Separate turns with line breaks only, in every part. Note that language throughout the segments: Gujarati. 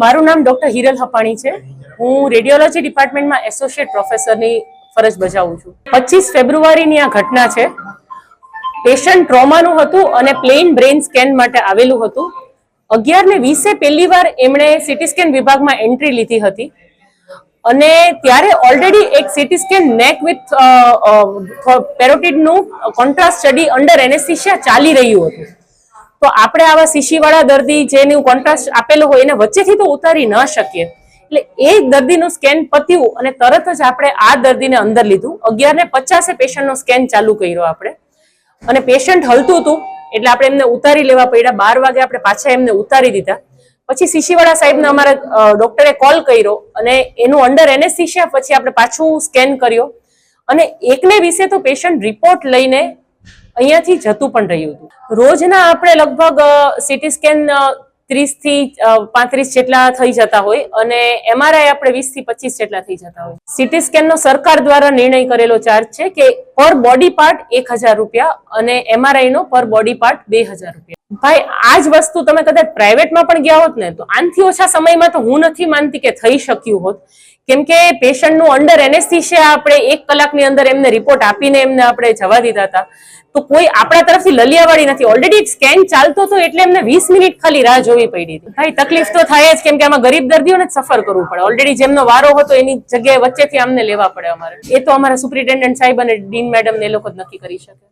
મારું નામ ડોક્ટર હિરલ હપાણી છે. હું રેડિયોલોજી ડિપાર્ટમેન્ટમાં એસોસિએટ પ્રોફેસરની ફરજ બજાવું છું. 25 ફેબ્રુઆરીની આ ઘટના છે. પેશન્ટ ટ્રોમાનું હતું અને પ્લેન બ્રેઇન સ્કેન માટે આવેલું હતું. 11:20 પહેલી વાર એમણે સીટી સ્કેન વિભાગમાં એન્ટ્રી લીધી હતી અને ત્યારે ઓલરેડી એક સીટી સ્કેન નેક વિથ પેરોટિડનું કોન્ટ્રાસ્ટ સ્ટડી અંડર એનેસ્થેસિયા ચાલી રહ્યું હતું. તો આપણે આવા શીશીવાળા દર્દી જેનું કોન્ટ્રાસ્ટ આપેલો હોય એને વચ્ચેથી તો ઉતારી ન શકીએ. એટલે એ દર્દીનું સ્કેન પત્યું અને તરત જ આપણે આ દર્દીને અંદર લીધું. 11:50 પેશન્ટનો સ્કેન ચાલુ કર્યો આપણે અને પેશન્ટ હલતું હતું એટલે આપણે એમને ઉતારી લેવા પડ્યા. 12 વાગે આપણે પાછા એમને ઉતારી દીધા. પછી શીશીવાળા સાહેબને અમારા ડોક્ટરે કોલ કર્યો અને એનું અંડર એનેસ્થેસિયા પછી આપણે પાછું સ્કેન કર્યો અને 1:20 તો પેશન્ટ રિપોર્ટ લઈને અહીંયાથી જતું પણ રહ્યું હતું. રોજના આપણે લગભગ સીટી સ્કેન 30 થી 35 જેટલા થઈ જતા હોય અને એમઆરઆઈ આપણે 20 થી 25 જેટલા થઈ જતા હોય. સીટી સ્કેનનો સરકાર દ્વારા નિર્ણય કરેલો ચાર્જ છે કે પર બોડી પાર્ટ 1000 રૂપિયા અને એમઆરઆઈ નો પર બોડી પાર્ટ 2000 રૂપિયા. ભાઈ આ જ વસ્તુ તમે કદાચ પ્રાઇવેટમાં પણ ગયા હોત ને તો આનથી ઓછા સમયમાં તો હું નથી માનતી કે થઈ શક્યું હોત. કેમ કે પેશન્ટનું અંડર એનેસ્થેસિયા આપણે 1 કલાકની અંદર એમને રિપોર્ટ આપીને એમને આપણે જવા દીધા હતા. તો કોઈ આપણા તરફથી લલિયાવાળી નથી. ઓલરેડી સ્કેન ચાલતો હતો એટલે એમને 20 મિનિટ ખાલી રાહ જોવી પડી હતી. ભાઈ તકલીફ તો થાય જ, કેમ કે આમાં ગરીબ દર્દીઓને જ સફર કરવું પડે. ઓલરેડી જેમનો વારો હતો એની જગ્યાએ વચ્ચેથી અમને લેવા પડે અમારે. એ તો અમારા સુપ્રિન્ટેન્ડન્ટ સાહેબ અને ડીન મેડમ ને એ લોકો જ નક્કી કરી શકે.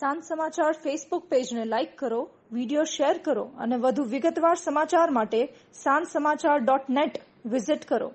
સાંજ સમાચાર ફેસબુક પેજને લાઇક કરો, વિડીયો શેર કરો અને વધુ વિગતવાર સમાચાર માટે sanssamachar.net વિઝિટ કરો.